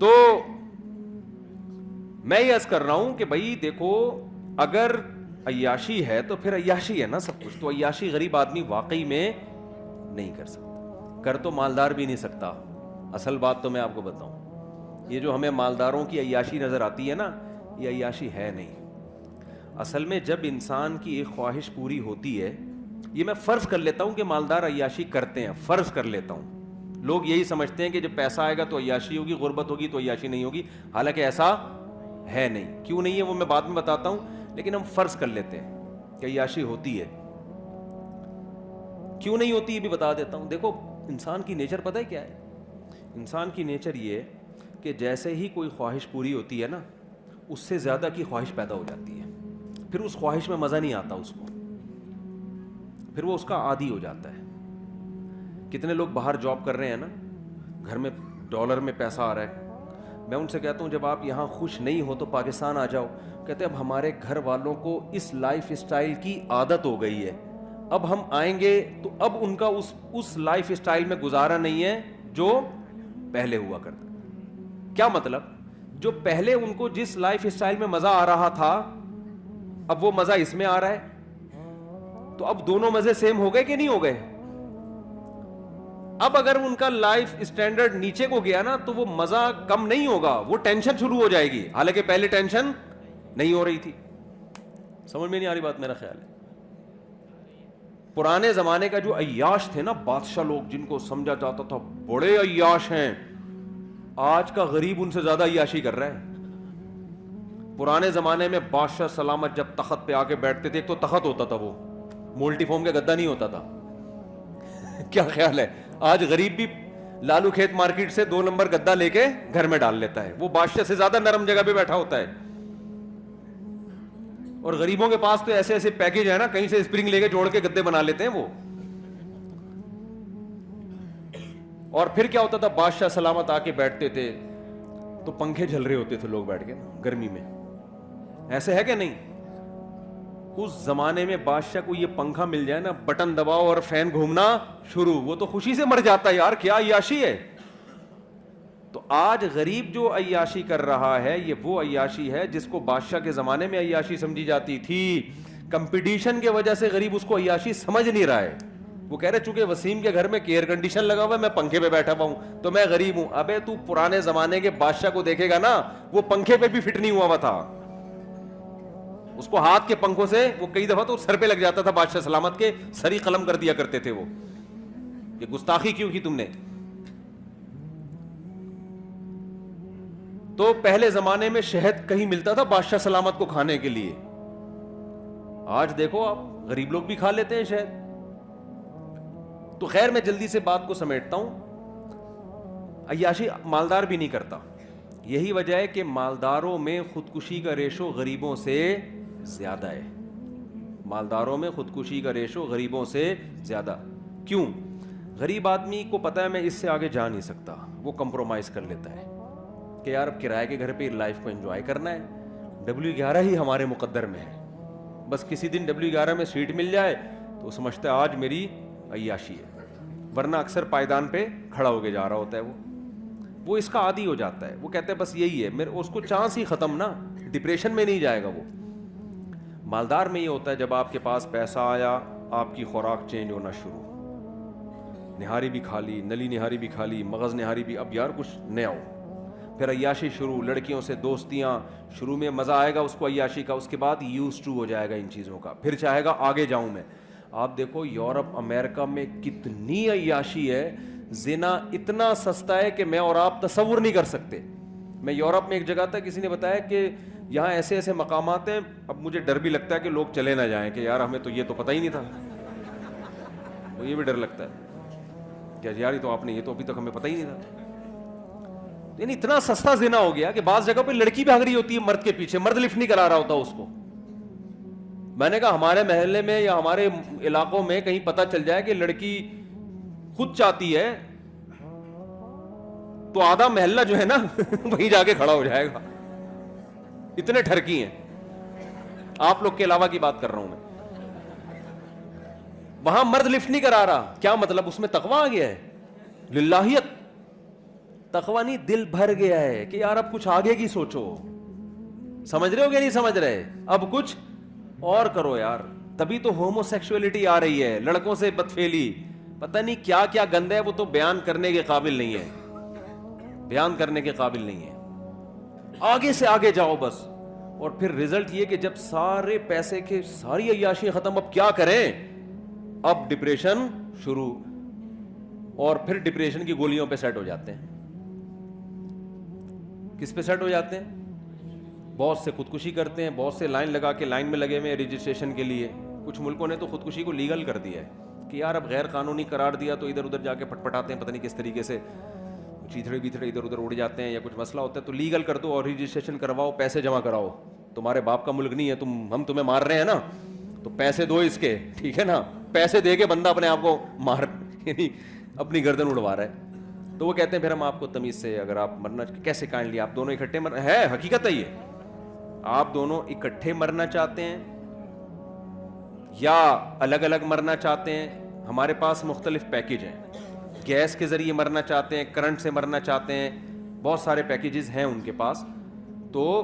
تو میں یہ عرض کر رہا ہوں کہ بھائی دیکھو، اگر عیاشی ہے تو پھر عیاشی ہے نا سب کچھ. تو عیاشی غریب آدمی واقعی میں نہیں کر سکتا، کر تو مالدار بھی نہیں سکتا. اصل بات تو میں آپ کو بتاؤں، یہ جو ہمیں مالداروں کی عیاشی نظر آتی ہے نا، یہ عیاشی ہے نہیں. اصل میں جب انسان کی ایک خواہش پوری ہوتی ہے، یہ میں فرض کر لیتا ہوں کہ مالدار عیاشی کرتے ہیں، فرض کر لیتا ہوں. لوگ یہی سمجھتے ہیں کہ جب پیسہ آئے گا تو عیاشی ہوگی، غربت ہوگی تو عیاشی نہیں ہوگی. حالانکہ ایسا ہے نہیں. کیوں نہیں ہے وہ میں بعد میں بتاتا ہوں، لیکن ہم فرض کر لیتے ہیں کہ عیاشی ہوتی ہے. کیوں نہیں ہوتی یہ بھی بتا دیتا ہوں. دیکھو انسان کی نیچر پتہ ہے کیا ہے؟ انسان کی نیچر یہ کہ جیسے ہی کوئی خواہش پوری ہوتی ہے نا، اس سے زیادہ کی خواہش پیدا ہو جاتی ہے. پھر اس خواہش میں مزہ نہیں آتا اس کو، پھر وہ اس کا عادی ہو جاتا ہے. کتنے لوگ باہر جاب کر رہے ہیں نا، گھر میں ڈالر میں پیسہ آ رہا ہے. میں ان سے کہتا ہوں جب آپ یہاں خوش نہیں ہو تو پاکستان آ جاؤ. کہتے ہیں اب ہمارے گھر والوں کو اس لائف اسٹائل کی عادت ہو گئی ہے، اب ہم آئیں گے تو اب ان کا اس لائف اسٹائل میں گزارا نہیں ہے جو پہلے ہوا کرتا. کیا مطلب؟ جو پہلے ان کو جس لائف اسٹائل میں مزہ آ رہا تھا، اب وہ مزہ اس میں آ رہا ہے. تو اب دونوں مزے سیم ہو گئے کہ نہیں ہو گئے؟ اب اگر ان کا لائف اسٹینڈرڈ نیچے کو گیا نا تو وہ مزہ کم نہیں ہوگا، وہ ٹینشن شروع ہو جائے گی، حالانکہ پہلے ٹینشن نہیں ہو رہی تھی. سمجھ میں نہیں آ رہی بات؟ میرا خیال ہے پرانے زمانے کا جو عیاش تھے نا بادشاہ لوگ، جن کو سمجھا جاتا تھا بڑے عیاش ہیں، آج کا غریب ان سے زیادہ عیاشی کر رہا ہے. پرانے زمانے میں بادشاہ سلامت جب تخت پہ آ کے بیٹھتے تھے، ایک تو تخت ہوتا تھا، وہ مولٹی فارم کا گدا نہیں ہوتا تھا. کیا خیال ہے؟ آج غریب بھی لالو کھیت مارکیٹ سے 2 نمبر گدا لے کے گھر میں ڈال لیتا ہے، وہ بادشاہ سے زیادہ نرم جگہ پہ بیٹھا ہوتا ہے. اور غریبوں کے پاس تو ایسے ایسے پیکج ہے نا، کہیں سے اسپرنگ لے کے جوڑ کے گدے بنا لیتے ہیں وہ. اور پھر کیا ہوتا تھا، بادشاہ سلامت آ کے بیٹھتے تھے تو پنکھے جھل رہے ہوتے تھے لوگ بیٹھ کے گرمی میں. ایسے ہے کہ نہیں؟ اس زمانے میں بادشاہ کو یہ پنکھا مل جائے نا، بٹن دباؤ اور فین گھومنا شروع، وہ تو خوشی سے مر جاتا ہے، یار کیا عیاشی ہے. تو آج غریب جو عیاشی کر رہا ہے، یہ وہ عیاشی ہے جس کو بادشاہ کے زمانے میں عیاشی سمجھی جاتی تھی. کمپٹیشن کی وجہ سے غریب اس کو عیاشی سمجھ نہیں رہا ہے. وہ کہہ رہے چونکہ وسیم کے گھر میں ایئر کنڈیشن لگا ہوا ہے، میں پنکھے پہ بیٹھا ہوا ہوں تو میں غریب ہوں. ابے تو پرانے زمانے کے بادشاہ کو دیکھے گا نا، وہ پنکھے پہ بھی فٹ نہیں ہوا تھا. اس کو ہاتھ کے پنکھوں سے وہ کئی دفعہ تو سر پہ لگ جاتا تھا، بادشاہ سلامت کے سری قلم کر دیا کرتے تھے. وہ یہ گستاخی کیوں کی تم نے؟ تو پہلے زمانے میں شہد کہیں ملتا تھا بادشاہ سلامت کو کھانے کے لیے. آج دیکھو آپ غریب لوگ بھی کھا لیتے ہیں شہد. تو خیر میں جلدی سے بات کو سمیٹتا ہوں. عیاشی مالدار بھی نہیں کرتا. یہی وجہ ہے کہ مالداروں میں خودکشی کا ریشو غریبوں سے زیادہ ہے. مالداروں میں خودکشی کا ریشو غریبوں سے زیادہ. کیوں؟ غریب آدمی کو پتا ہے میں اس سے آگے جا نہیں سکتا، وہ کمپرومائز کر لیتا ہے کہ یار اب کرائے کے گھر پہ لائف کو انجوائے کرنا ہے، W11 ہی ہمارے مقدر میں ہے، بس کسی دن W11 میں سیٹ مل جائے تو سمجھتا ہے آج میری عیاشی ہے. ورنہ اکثر پائیدان پہ کھڑا ہو کے جا رہا ہوتا ہے. وہ اس کا عادی ہو جاتا ہے. وہ کہتے ہیں بس یہی ہے میرے، اس کو چانس ہی ختم نا، ڈپریشن میں نہیں جائے گا وہ. مالدار میں یہ ہوتا ہے جب آپ کے پاس پیسہ آیا، آپ کی خوراک چینج ہونا شروع، نہاری بھی کھا لی، نلی نہاری بھی کھا لی، مغز نہاری بھی، اب یار کچھ نیا ہو. پھر عیاشی شروع، لڑکیوں سے دوستیاں. شروع میں مزہ آئے گا اس کو عیاشی کا، اس کے بعد یوز ٹو ہو جائے گا ان چیزوں کا، پھر چاہے گا آگے جاؤں میں. آپ دیکھو یورپ امریکہ میں کتنی عیاشی ہے، زنا اتنا سستا ہے کہ میں اور آپ تصور نہیں کر سکتے. میں یورپ میں ایک جگہ تھا، کسی نے بتایا کہ یہاں ایسے ایسے مقامات ہیں، اب مجھے ڈر بھی لگتا ہے کہ لوگ چلے نہ جائیں کہ یار ہمیں تو یہ تو پتہ ہی نہیں تھا. وہ یہ بھی ڈر لگتا ہے کہ یار تو آپ نے یہ تو ابھی تک ہمیں پتہ ہی نہیں تھا. یعنی اتنا سستا زنا ہو گیا کہ بعض جگہ پہ لڑکی بھاگ رہی ہوتی ہے مرد کے پیچھے، مرد لفٹ نہیں کرا رہا ہوتا اس کو. میں نے کہا ہمارے محلے میں یا ہمارے علاقوں میں کہیں پتہ چل جائے کہ لڑکی خود چاہتی ہے تو آدھا محلہ جو ہے نا وہیں جا کے کھڑا ہو جائے گا. اتنے ٹھرکی ہیں. آپ لوگ کے علاوہ کی بات کر رہا ہوں میں. وہاں مرد لفٹ نہیں کرا رہا. کیا مطلب؟ اس میں تقویٰ آ گیا ہے، للہیت. تقوی نہیں, دل بھر گیا ہے کہ یار اب کچھ آگے کی سوچو. سمجھ رہے ہو کہ نہیں سمجھ رہے؟ اب کچھ اور کرو یار. تبھی تو ہومو سیکسولیٹی آ رہی ہے, لڑکوں سے بدفعلی, پتہ نہیں کیا کیا گند ہے, وہ تو بیان کرنے کے قابل نہیں ہے, بیان کرنے کے قابل نہیں ہے. آگے سے آگے جاؤ بس. اور پھر رزلٹ یہ کہ جب سارے پیسے کے ساری عیاشی ختم, اب کیا کریں؟ اب ڈپریشن شروع, اور پھر ڈپریشن کی گولیوں پہ سیٹ ہو جاتے ہیں. کس پہ سیٹ ہو جاتے ہیں؟ بہت سے خودکشی کرتے ہیں, بہت سے لائن لگا کے لائن میں لگے ہوئے رجسٹریشن کے لیے. کچھ ملکوں نے تو خودکشی کو لیگل کر دیا ہے کہ یار اب غیر قانونی قرار دیا تو ادھر ادھر جا کے پٹپٹاتے ہیں, پتہ نہیں کس طریقے سے چیتھڑے بیتھڑے ادھر ادھر اڑ جاتے ہیں, یا کچھ مسئلہ ہوتا ہے تو لیگل کر دو اور رجسٹریشن کرواؤ, پیسے جمع کراؤ. تمہارے باپ کا ملک نہیں ہے, ہم تمہیں مار رہے ہیں نا, تو پیسے دو اس کے, ٹھیک ہے نا. پیسے دے کے بندہ اپنے آپ کو مار, یعنی اپنی گردن اڑوا رہا ہے. تو وہ کہتے ہیں پھر ہم آپ کو تمیز سے, اگر آپ مرنا کیسے کائنڈلی آپ دونوں اکٹھے ہے, حقیقت ہے یہ, آپ دونوں اکٹھے مرنا چاہتے ہیں یا الگ الگ مرنا چاہتے ہیں. ہمارے پاس مختلف پیکیج ہیں, گیس کے ذریعے مرنا چاہتے ہیں, کرنٹ سے مرنا چاہتے ہیں, بہت سارے پیکیجز ہیں ان کے پاس. تو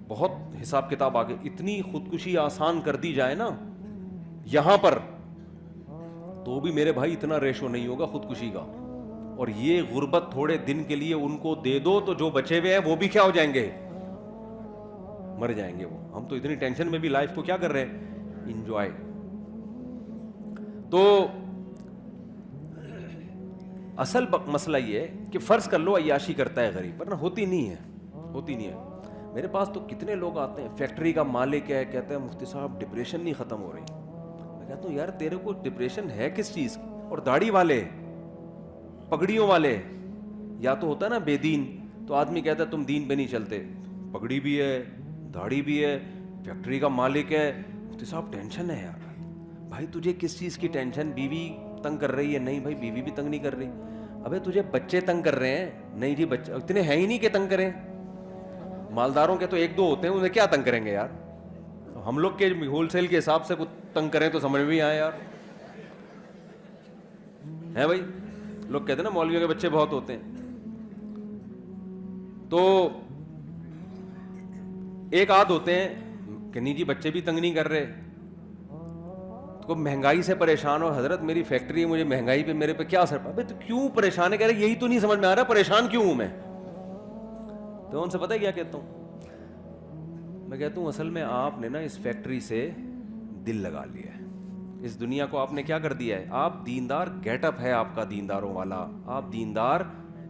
بہت حساب کتاب آگے, اتنی خودکشی آسان کر دی جائے نا یہاں پر, تو بھی میرے بھائی اتنا ریشو نہیں ہوگا خودکشی کا. اور یہ غربت تھوڑے دن کے لیے ان کو دے دو تو جو بچے ہوئے ہیں وہ بھی کیا ہو جائیں گے, مر جائیں گے وہ. ہم تو اتنی ٹینشن میں بھی لائف کو کیا کر رہے ہیں, انجوائے. تو اصل مسئلہ یہ ہے کہ فرض کر لو عیاشی کرتا ہے غریب, ورنہ ہوتی نہیں ہے, ہوتی نہیں ہے. میرے پاس تو کتنے لوگ آتے ہیں, فیکٹری کا مالک ہے, کہتے ہیں مفتی صاحب ڈپریشن نہیں ختم ہو رہی. میں کہتا ہوں یار تیرے کو ڈپریشن ہے کس چیز کی؟ اور داڑھی والے, پگڑیوں والے, یا تو ہوتا ہے نا بے دین, تو آدمی کہتا ہے تم دین پہ نہیں چلتے, پگڑی بھی ہے, داڑھی بھی ہے, فیکٹری کا مالک ہے, مفتی صاحب ٹینشن ہے یار. بھائی تجھے کس چیز کی ٹینشن؟ بیوی تنگ کر رہی ہے؟ نہیں بھائی بیوی بھی تنگ نہیں کر رہی. ابے تجھے بچے تنگ کر رہے ہیں؟ نہیں جی بچے اتنے ہیں ہی نہیں کہ تنگ کریں. مالداروں کے تو ایک دو ہوتے ہیں, انہیں کیا تنگ کریں گے یار. ہم لوگ کے ہول سیل کے حساب سے کچھ تنگ کریں تو سمجھ میں آئے یار, ہے بھائی. لوگ کہتے ہیں نا مولویوں کے بچے بہت ہوتے ہیں. تو ایک آدھ ہوتے ہیں کہ نہیں جی بچے بھی تنگ نہیں کر رہے, تو مہنگائی سے پریشان ہو, حضرت میری فیکٹری ہے, مجھے مہنگائی پہ میرے پہ کیا اثر. ابے تو کیوں پریشان ہے؟ کہہ رہے یہی تو نہیں سمجھ میں آ رہا پریشان کیوں ہوں میں. تو ان سے پتہ ہے کیا کہتا ہوں میں؟ کہتا ہوں اصل میں آپ نے نا اس فیکٹری سے دل لگا لیا ہے, اس دنیا کو آپ نے کیا کر دیا ہے. آپ دیندار, گیٹ اپ ہے آپ کا دینداروں والا, آپ دیندار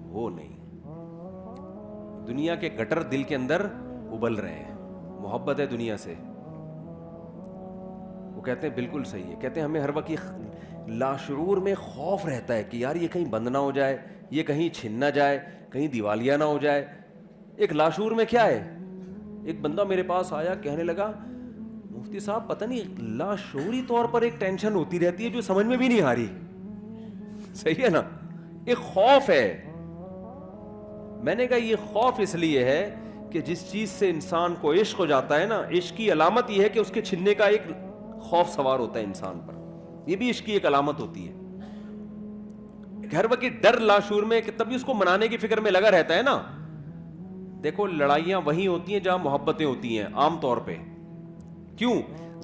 ہو نہیں. دنیا کے گٹر دل کے اندر ابل رہے ہیں, محبت ہے دنیا سے. وہ کہتے ہیں بالکل صحیح ہے, کہتے ہیں ہمیں ہر وقت لاشعور میں خوف رہتا ہے کہ یار یہ کہیں بند نہ ہو جائے, یہ کہیں چھن نہ جائے, کہیں دیوالیہ نہ ہو جائے. ایک لاشعور میں کیا ہے, ایک بندہ میرے پاس آیا کہنے لگا مفتی صاحب پتہ نہیں لاشعوری طور پر ایک ٹینشن ہوتی رہتی ہے جو سمجھ میں بھی نہیں آ رہی. صحیح ہے نا, ایک خوف ہے. میں نے کہا یہ خوف اس لیے ہے کہ جس چیز سے انسان کو عشق ہو جاتا ہے نا, عشق کی علامت یہ ہے کہ اس کے چھننے کا ایک خوف سوار ہوتا ہے انسان پر. یہ بھی عشق کی ایک علامت ہوتی ہے. ہر وقت ڈر لاشعور میں, کہ تبھی اس کو منانے کی فکر میں لگا رہتا ہے نا. دیکھو لڑائیاں وہیں ہوتی ہیں جہاں محبتیں ہوتی ہیں عام طور پہ. کیوں؟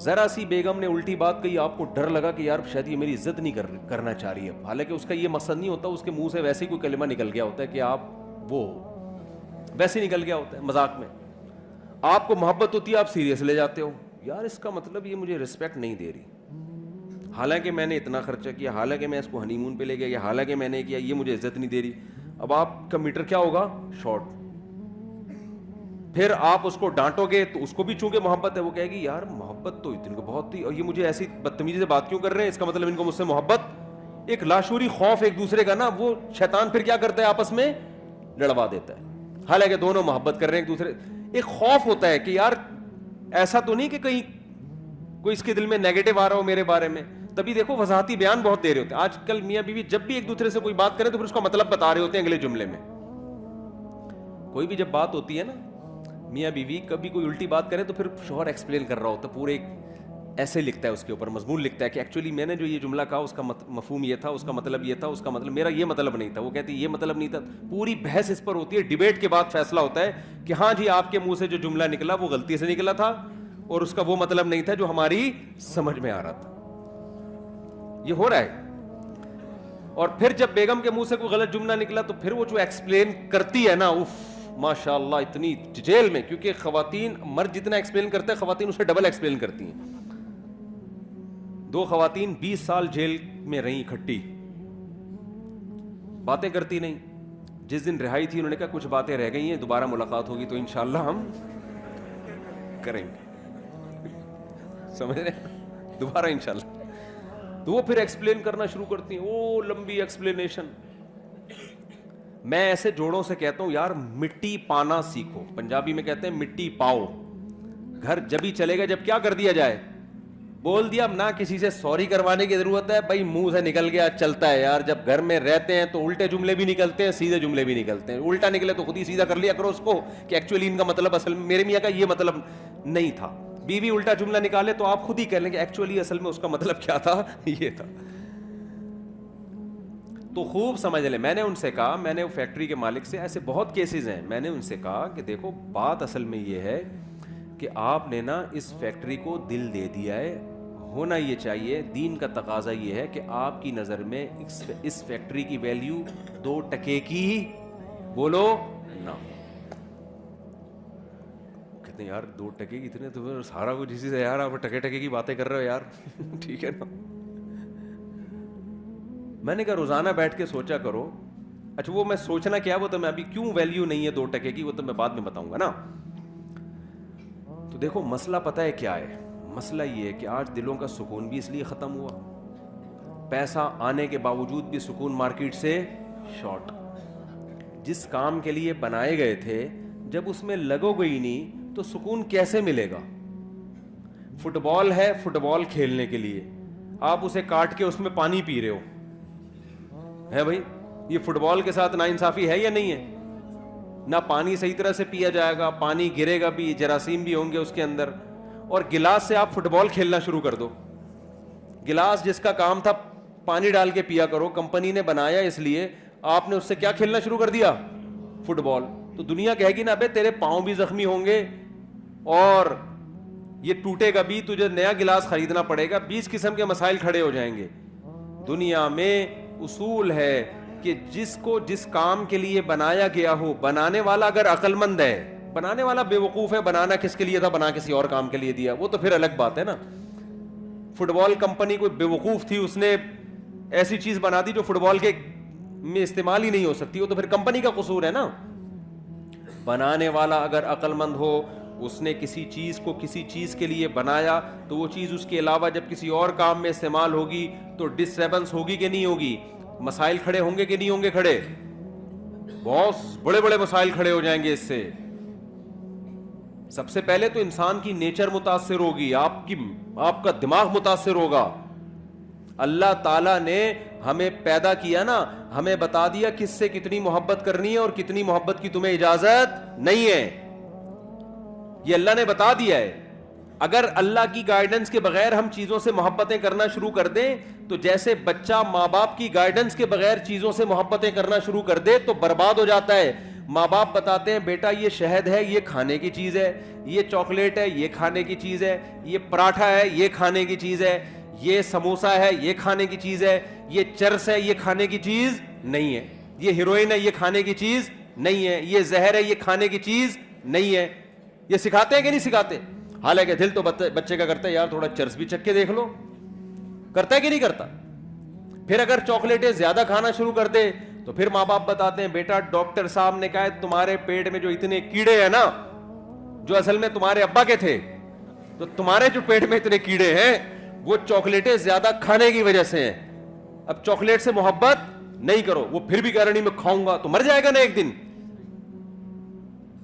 ذرا سی بیگم نے الٹی بات کہی, آپ کو ڈر لگا کہ یار شاید یہ میری عزت نہیں کرنا چاہ رہی ہے, حالانکہ اس کا یہ مقصد نہیں ہوتا. اس کے منہ سے ویسے ہی کوئی کلمہ نکل گیا ہوتا ہے کہ آپ وہ ویسے نکل گیا ہوتا ہے مذاق میں. آپ کو محبت ہوتی ہے, آپ سیریس لے جاتے ہو, یار اس کا مطلب یہ مجھے رسپیکٹ نہیں دے رہی, حالانکہ میں نے اتنا خرچہ کیا, حالانکہ میں اس کو ہنی مون پہ لے گیا, حالانکہ میں نے کیا, یہ مجھے عزت نہیں دے رہی. اب آپ کا میٹر کیا ہوگا, شارٹ. پھر آپ اس کو ڈانٹو گے تو اس کو بھی چونکہ محبت ہے, وہ کہے گی یار محبت تو اتنی کو بہت تھی, اور یہ مجھے ایسی بدتمیزی سے بات کیوں کر رہے ہیں, اس کا مطلب ان کو مجھ سے محبت. ایک لاشعوری خوف ایک دوسرے کا نا, وہ شیطان پھر کیا کرتا ہے آپس میں لڑوا دیتا ہے, حالانکہ دونوں محبت کر رہے ہیں ایک دوسرے. ایک خوف ہوتا ہے کہ یار ایسا تو نہیں کہ کہیں کوئی اس کے دل میں نیگیٹو آ رہا ہو میرے بارے میں. تبھی دیکھو وضاحتی بیان بہت دے رہے ہوتے ہیں آج کل. میاں بیوی جب بھی ایک دوسرے سے کوئی بات کریں تو پھر اس کا مطلب بتا رہے ہوتے ہیں اگلے جملے میں. کوئی بھی جب بات ہوتی ہے نا میاں بیوی, کبھی کوئی الٹی بات کرے تو پھر شوہر ایکسپلین کر رہا ہوتا ہے پورے ایسے لکھتا ہے, اس کے اوپر مضمون لکھتا ہے کہ ایکچولی میں نے جو یہ جملہ کہا اس کا مفہوم یہ تھا, اس کا مطلب یہ تھا, اس کا مطلب میرا یہ مطلب نہیں تھا, وہ کہتی ہے یہ مطلب نہیں تھا. پوری بحث اس پر ہوتی ہے, ڈیبیٹ کے بعد فیصلہ ہوتا ہے کہ ہاں جی آپ کے منہ سے جو جملہ نکلا وہ غلطی سے نکلا تھا اور اس کا وہ مطلب نہیں تھا جو ہماری سمجھ میں آ رہا تھا. یہ ہو رہا ہے. اور پھر جب بیگم کے منہ سے کوئی غلط جملہ نکلا تو پھر وہ جو ایکسپلین کرتی ہے نا, اف ماشاء اللہ اتنی ڈیٹیل میں, کیونکہ خواتین مرد جتنا ایکسپلین کرتے ہیں خواتین اسے ڈبل ایکسپلین کرتی ہیں. 2 خواتین 20 سال جیل میں رہیں اکٹھی, باتیں کرتی نہیں. جس دن رہائی تھی انہوں نے کہا کچھ باتیں رہ گئی ہیں, دوبارہ ملاقات ہوگی تو انشاءاللہ ہم کریں گے. سمجھ رہے ہیں, دوبارہ انشاءاللہ. تو وہ پھر ایکسپلین کرنا شروع کرتی ہیں, او لمبی ایکسپلینیشن. میں ایسے جوڑوں سے کہتا ہوں یار مٹی پانا سیکھو. پنجابی میں کہتے ہیں مٹی پاؤ. گھر جب ہی چلے گا جب کیا کر دیا جائے, بول دیا, نہ کسی سے سوری کروانے کی ضرورت ہے بھائی, منہ سے نکل گیا چلتا ہے یار. جب گھر میں رہتے ہیں تو الٹے جملے بھی نکلتے ہیں, سیدھے جملے بھی نکلتے ہیں. الٹا نکلے تو خود ہی سیدھا کر لیا کرو اس کو کہ ایکچولی ان کا مطلب اصل میں میرے میاں کا یہ مطلب نہیں تھا. بیوی الٹا جملہ نکالے تو آپ خود ہی کہہ لیں کہ ایکچولی اصل میں اس کا مطلب کیا تھا, یہ تھا. تو خوب سمجھ لیں. میں نے ان سے کہا, میں نے فیکٹری کے مالک سے, ایسے بہت کیسز ہیں, میں نے ان سے کہا کہ دیکھو بات اصل میں یہ ہے کہ آپ نے نا اس فیکٹری کو دل دے دیا ہے. ہونا یہ چاہیے, دین کا تقاضا یہ ہے کہ آپ کی نظر میں اس فیکٹری کی ویلیو 2 ٹکے کی ہی بولو نہ. کہتے ہیں یار 2 ٹکے کی اتنے تو سارا کچھ اسی سے, یار آپ ٹکے ٹکے کی باتیں کر رہے ہو یار. ٹھیک ہے نا. میں نے کہا روزانہ بیٹھ کے سوچا کرو. اچھا وہ میں سوچنا کیا, وہ تو میں ابھی کیوں ویلیو نہیں ہے 2 ٹکے کی وہ تو میں بعد میں بتاؤں گا نا. تو دیکھو مسئلہ پتہ ہے کیا ہے, مسئلہ یہ ہے کہ آج دلوں کا سکون بھی اس لیے ختم ہوا, پیسہ آنے کے باوجود بھی سکون مارکیٹ سے شارٹ. جس کام کے لیے بنائے گئے تھے جب اس میں لگو گئی نہیں تو سکون کیسے ملے گا. فٹ بال ہے, فٹ بال کھیلنے کے لیے آپ اسے کاٹ کے اس میں پانی پی رہے ہو, ہے بھائی یہ فٹ بال کے ساتھ ناانصافی ہے یا نہیں ہے. نہ پانی صحیح طرح سے پیا جائے گا, پانی گرے گا بھی, جراثیم بھی ہوں گے اس کے اندر. اور گلاس سے آپ فٹ بال کھیلنا شروع کر دو. گلاس جس کا کام تھا پانی ڈال کے پیا کرو, کمپنی نے بنایا اس لیے, آپ نے اس سے کیا کھیلنا شروع کر دیا, فٹ بال. تو دنیا کہے گی نا ابے تیرے پاؤں بھی زخمی ہوں گے اور یہ ٹوٹے گا بھی, تجھے نیا گلاس خریدنا پڑے گا, 20 قسم کے مسائل کھڑے ہو جائیں گے. دنیا میں اصول ہے کہ جس کو جس کام کے لیے بنایا گیا ہو, بنانے والا اگر عقل مند ہے, بنانے والا بے وقوف ہے, بنانا کس کے لیے تھا, بنا کسی اور کام کے لیے دیا, وہ تو پھر الگ بات ہے نا. فٹ بال کمپنی کوئی بے وقوف تھی, اس نے ایسی چیز بنا دی جو فٹ بال کے میں استعمال ہی نہیں ہو سکتی, وہ تو پھر کمپنی کا قصور ہے نا. بنانے والا اگر عقل مند ہو, اس نے کسی چیز کو کسی چیز کے لیے بنایا تو وہ چیز اس کے علاوہ جب کسی اور کام میں استعمال ہوگی تو ڈسٹربنس ہوگی کہ نہیں ہوگی, مسائل کھڑے ہوں گے کہ نہیں ہوں گے کھڑے, بہت بڑے بڑے مسائل کھڑے ہو جائیں گے اس سے. سب سے پہلے تو انسان کی نیچر متاثر ہوگی, آپ کا دماغ متاثر ہوگا. اللہ تعالیٰ نے ہمیں پیدا کیا نا, ہمیں بتا دیا کس سے کتنی محبت کرنی ہے اور کتنی محبت کی تمہیں اجازت نہیں ہے, یہ اللہ نے بتا دیا ہے. اگر اللہ کی گائیڈنس کے بغیر ہم چیزوں سے محبتیں کرنا شروع کر دیں تو جیسے بچہ ماں باپ کی گائیڈنس کے بغیر چیزوں سے محبتیں کرنا شروع کر دے تو برباد ہو جاتا ہے. ماں باپ بتاتے ہیں بیٹا یہ شہد ہے یہ کھانے کی چیز ہے, یہ چاکلیٹ ہے یہ کھانے کی چیز ہے, یہ پراٹھا ہے یہ کھانے کی چیز ہے, یہ سموسا ہے یہ کھانے کی چیز ہے, یہ چرس ہے یہ کھانے کی چیز نہیں ہے, یہ ہیروئن ہے یہ کھانے کی چیز نہیں ہے, یہ زہر ہے یہ کھانے کی چیز نہیں ہے. یہ سکھاتے ہیں کہ نہیں سکھاتے؟ حالانکہ دل تو بچے کا کرتا ہے یار تھوڑا چرس بھی چکھ کے دیکھ لو, کرتا ہے کہ نہیں کرتا. پھر اگر چاکلیٹیں زیادہ کھانا شروع کر دے تو پھر ماں باپ بتاتے ہیں بیٹا ڈاکٹر صاحب نے کہا ہے تمہارے پیٹ میں جو اتنے کیڑے ہیں نا جو اصل میں تمہارے ابا کے تھے, تو تمہارے جو پیٹ میں اتنے کیڑے ہیں وہ چاکلیٹیں زیادہ کھانے کی وجہ سے ہیں. اب چاکلیٹ سے محبت نہیں کرو, وہ پھر بھی کہہ رہا نہیں میں کھاؤں گا, تو مر جائے گا نا ایک دن.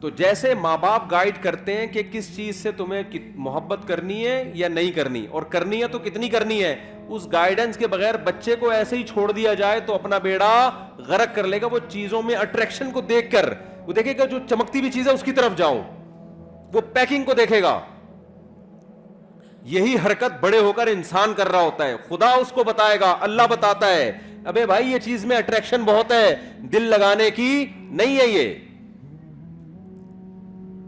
تو جیسے ماں باپ گائیڈ کرتے ہیں کہ کس چیز سے تمہیں محبت کرنی ہے یا نہیں کرنی, اور کرنی ہے تو کتنی کرنی ہے, اس گائیڈنس کے بغیر بچے کو ایسے ہی چھوڑ دیا جائے تو اپنا بیڑا غرق کر لے گا. وہ چیزوں میں اٹریکشن کو دیکھ کر وہ دیکھے گا جو چمکتی ہوئی چیز ہے اس کی طرف جاؤ, وہ پیکنگ کو دیکھے گا. یہی حرکت بڑے ہو کر انسان کر رہا ہوتا ہے. خدا اس کو بتائے گا, اللہ بتاتا ہے, ابے بھائی یہ چیز میں اٹریکشن بہت ہے, دل لگانے کی نہیں ہے,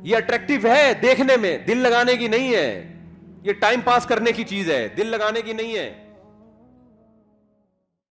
یہ اٹریکٹیو ہے دیکھنے میں, دل لگانے کی نہیں ہے, یہ ٹائم پاس کرنے کی چیز ہے, دل لگانے کی نہیں ہے.